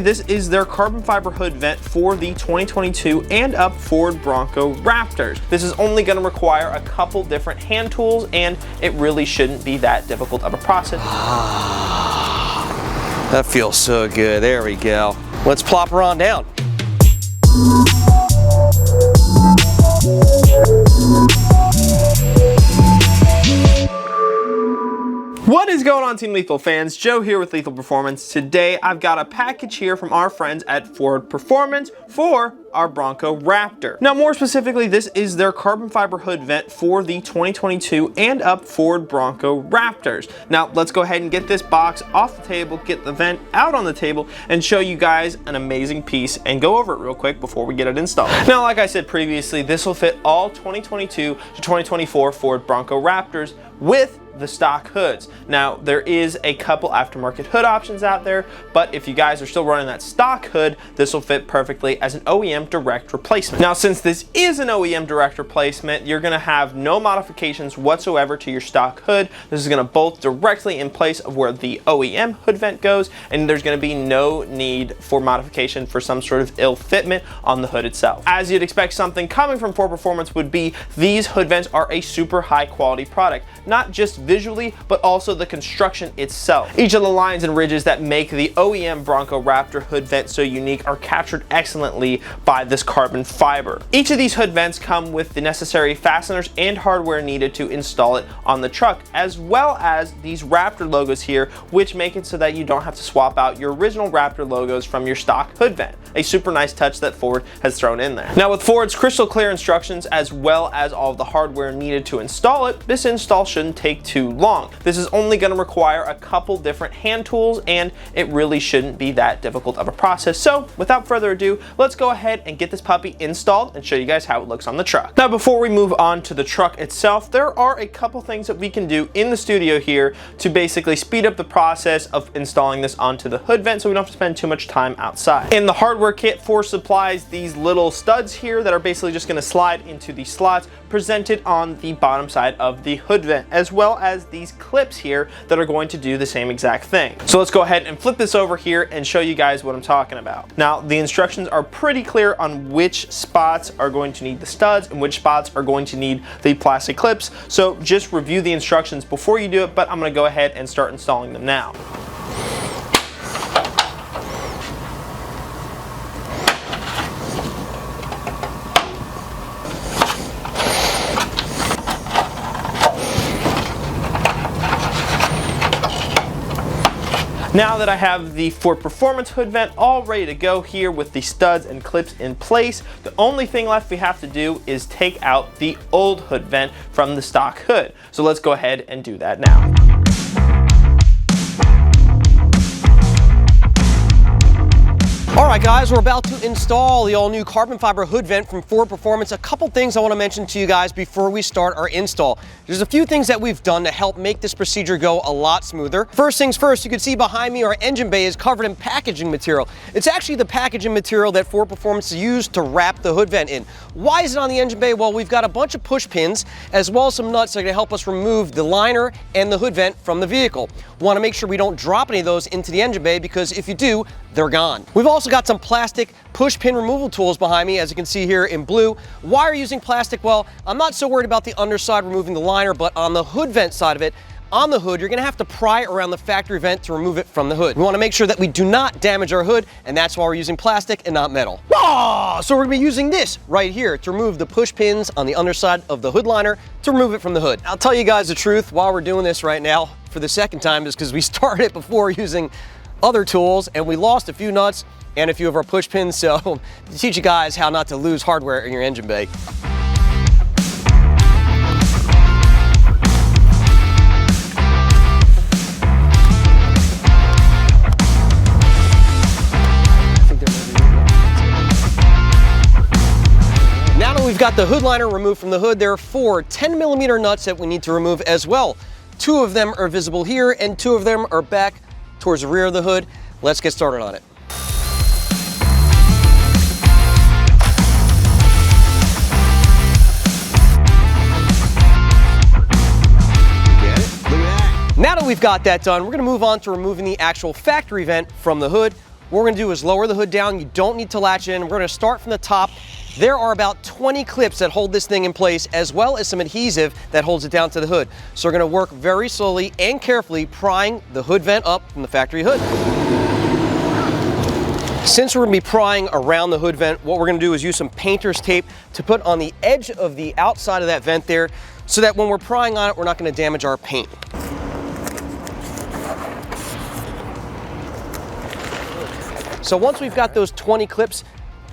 This is their carbon fiber hood vent for the 2022 and up Ford Bronco Raptors. This is only going to require a couple different hand tools, and it really shouldn't be that difficult of a process. That feels so good. There we go. Let's plop her on down. What is going on, Team Lethal fans? Joe here with Lethal Performance. Today I've got a package here from our friends at Ford Performance for our Bronco Raptor. Now, more specifically, this is their carbon fiber hood vent for the 2022 and up Ford Bronco Raptors. Now, let's go ahead and get this box off the table, get the vent out on the table, and show you guys an amazing piece and go over it real quick before we get it installed. Now, like I said previously, this will fit all 2022 to 2024 Ford Bronco Raptors with the stock hoods. Now, there is a couple aftermarket hood options out there, but if you guys are still running that stock hood, this will fit perfectly as an OEM direct replacement. Now, since this is an OEM direct replacement, you're gonna have no modifications whatsoever to your stock hood. This is gonna bolt directly in place of where the OEM hood vent goes, and there's gonna be no need for modification for some sort of ill fitment on the hood itself. As you'd expect, something coming from Ford Performance would be these hood vents are a super high quality product, not just visually, but also the construction itself. Each of the lines and ridges that make the OEM Bronco Raptor hood vent so unique are captured excellently by this carbon fiber. Each of these hood vents come with the necessary fasteners and hardware needed to install it on the truck, as well as these Raptor logos here, which make it so that you don't have to swap out your original Raptor logos from your stock hood vent. A super nice touch that Ford has thrown in there. Now, with Ford's crystal clear instructions, as well as all of the hardware needed to install it, this install shouldn't take too long. This is only going to require a couple different hand tools, and it really shouldn't be that difficult of a process. So without further ado, let's go ahead and get this puppy installed and show you guys how it looks on the truck. Now, before we move on to the truck itself, there are a couple things that we can do in the studio here to basically speed up the process of installing this onto the hood vent so we don't have to spend too much time outside. In the hardware kit, Ford supplies these little studs here that are basically just going to slide into the slots presented on the bottom side of the hood vent, as well as these clips here that are going to do the same exact thing. So let's go ahead and flip this over here and show you guys what I'm talking about. Now, the instructions are pretty clear on which spots are going to need the studs and which spots are going to need the plastic clips. So just review the instructions before you do it, but I'm going to go ahead and start installing them now. Now that I have the Ford Performance hood vent all ready to go here with the studs and clips in place, the only thing left we have to do is take out the old hood vent from the stock hood. So let's go ahead and do that now. Alright guys, we're about to install the all-new carbon fiber hood vent from Ford Performance. A couple things I want to mention to you guys before we start our install. There's a few things that we've done to help make this procedure go a lot smoother. First things first, you can see behind me our engine bay is covered in packaging material. It's actually the packaging material that Ford Performance used to wrap the hood vent in. Why is it on the engine bay? Well, we've got a bunch of push pins as well as some nuts that are going to help us remove the liner and the hood vent from the vehicle. We want to make sure we don't drop any of those into the engine bay, because if you do, they're gone. We've also got some plastic push pin removal tools behind me, as you can see here in blue. Why are you using plastic? Well, I'm not so worried about the underside removing the liner, but on the hood vent side of it, on the hood, you're going to have to pry around the factory vent to remove it from the hood. We want to make sure that we do not damage our hood, and that's why we're using plastic and not metal. So we're going to be using this right here to remove the push pins on the underside of the hood liner to remove it from the hood. I'll tell you guys the truth, while we're doing this right now for the second time, is because we started it before using other tools and we lost a few nuts and a few of our push pins, so to teach you guys how not to lose hardware in your engine bay. Now that we've got the hood liner removed from the hood, there are 4 10mm nuts that we need to remove as well. 2 of them are visible here and 2 of them are back towards the rear of the hood. Let's get started on it. Now that we've got that done, we're going to move on to removing the actual factory vent from the hood. what we're gonna do is lower the hood down. You don't need to latch in. We're gonna start from the top. There are about 20 clips that hold this thing in place, as well as some adhesive that holds it down to the hood. So we're gonna work very slowly and carefully prying the hood vent up from the factory hood. Since we're gonna be prying around the hood vent, what we're gonna do is use some painter's tape to put on the edge of the outside of that vent there, so that when we're prying on it, we're not gonna damage our paint. So once we've got those 20 clips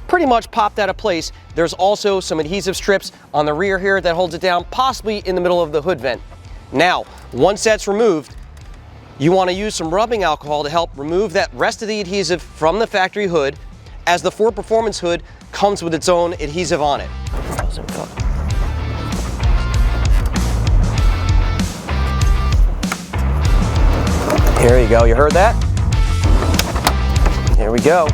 pretty much popped out of place, there's also some adhesive strips on the rear here that holds it down, possibly in the middle of the hood vent. Now, once that's removed, you want to use some rubbing alcohol to help remove that rest of the adhesive from the factory hood, as the Ford Performance hood comes with its own adhesive on it. Here you go, you heard that? Here we go.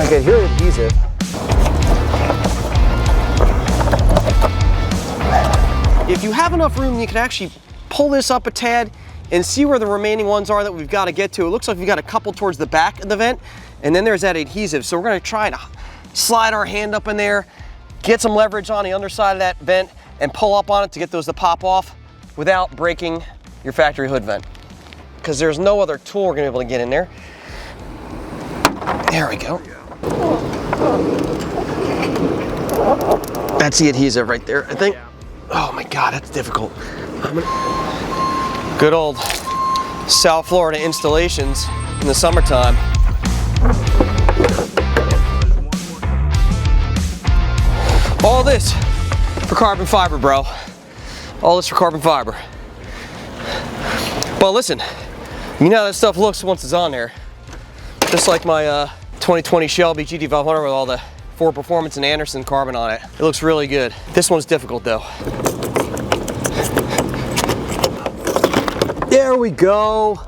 Okay, here's adhesive. If you have enough room, you can actually pull this up a tad and see where the remaining ones are that we've got to get to. It looks like we've got a couple towards the back of the vent, and then there's that adhesive. So we're going to try to slide our hand up in there, get some leverage on the underside of that vent, and pull up on it to get those to pop off without breaking your factory hood vent, because there's no other tool we're going to be able to get in there. There we go. That's the adhesive right there, I think. Oh my God, that's difficult. Good old South Florida installations in the summertime. All this for carbon fiber, bro. All this for carbon fiber. Well, listen, you know how that stuff looks once it's on there. Just like my 2020 Shelby GT500 with all the Ford Performance and Anderson carbon on it. It looks really good. This one's difficult though. There we go.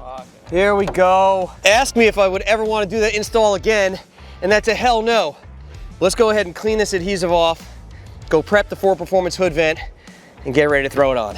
There we go. Ask me if I would ever want to do that install again, and that's a hell no. Let's go ahead and clean this adhesive off, go prep the Ford Performance hood vent, and get ready to throw it on.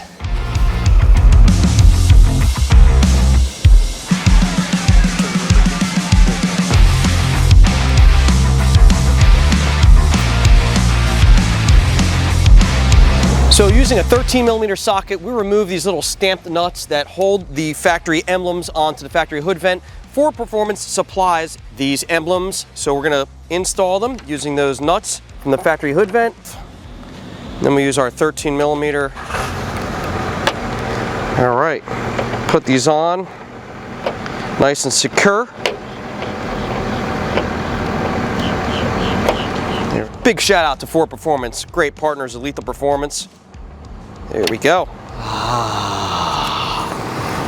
So using a 13mm socket, we remove these little stamped nuts that hold the factory emblems onto the factory hood vent. Ford Performance supplies these emblems, so we're gonna install them using those nuts from the factory hood vent. Then we use our 13mm. All right, put these on, nice and secure. Big shout out to Ford Performance, great partners of Lethal Performance. There we go.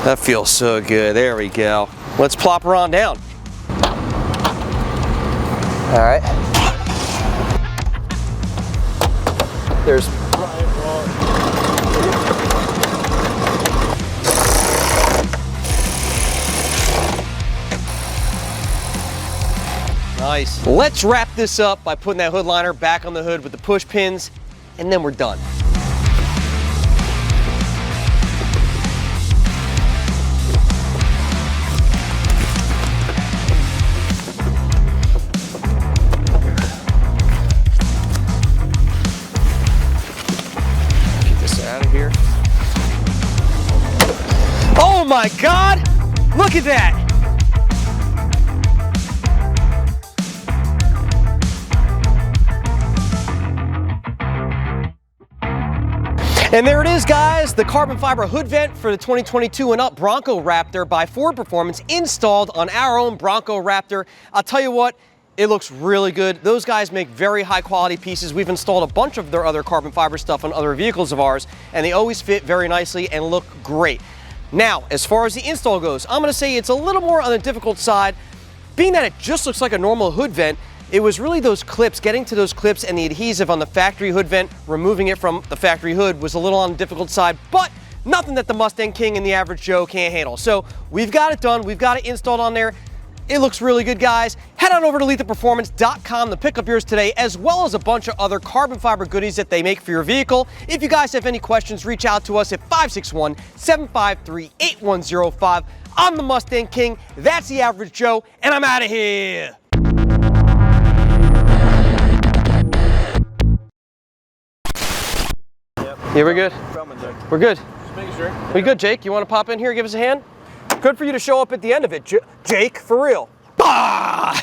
That feels so good. There we go. Let's plop her on down. All right. There's. Nice. Let's wrap this up by putting that hood liner back on the hood with the push pins, and then we're done. Here. Oh my God! Look at that! And there it is, guys, the carbon fiber hood vent for the 2022 and up Bronco Raptor by Ford Performance, installed on our own Bronco Raptor. I'll tell you what, it looks really good. Those guys make very high quality pieces. We've installed a bunch of their other carbon fiber stuff on other vehicles of ours, and they always fit very nicely and look great. Now, as far as the install goes, I'm gonna say it's a little more on the difficult side. Being that it just looks like a normal hood vent, it was really those clips, getting to those clips and the adhesive on the factory hood vent, removing it from the factory hood was a little on the difficult side, but nothing that the Mustang King and the average Joe can't handle. So we've got it done. We've got it installed on there. It looks really good, guys. Head on over to lethalperformance.com to pick up yours today, as well as a bunch of other carbon fiber goodies that they make for your vehicle. If you guys have any questions, reach out to us at 561-753-8105. I'm the Mustang King, that's the average Joe, and I'm out of here. Yeah, we're good. We're good. We good, Jake? You want to pop in here and give us a hand? Good for you to show up at the end of it, Jake, for real. Bah!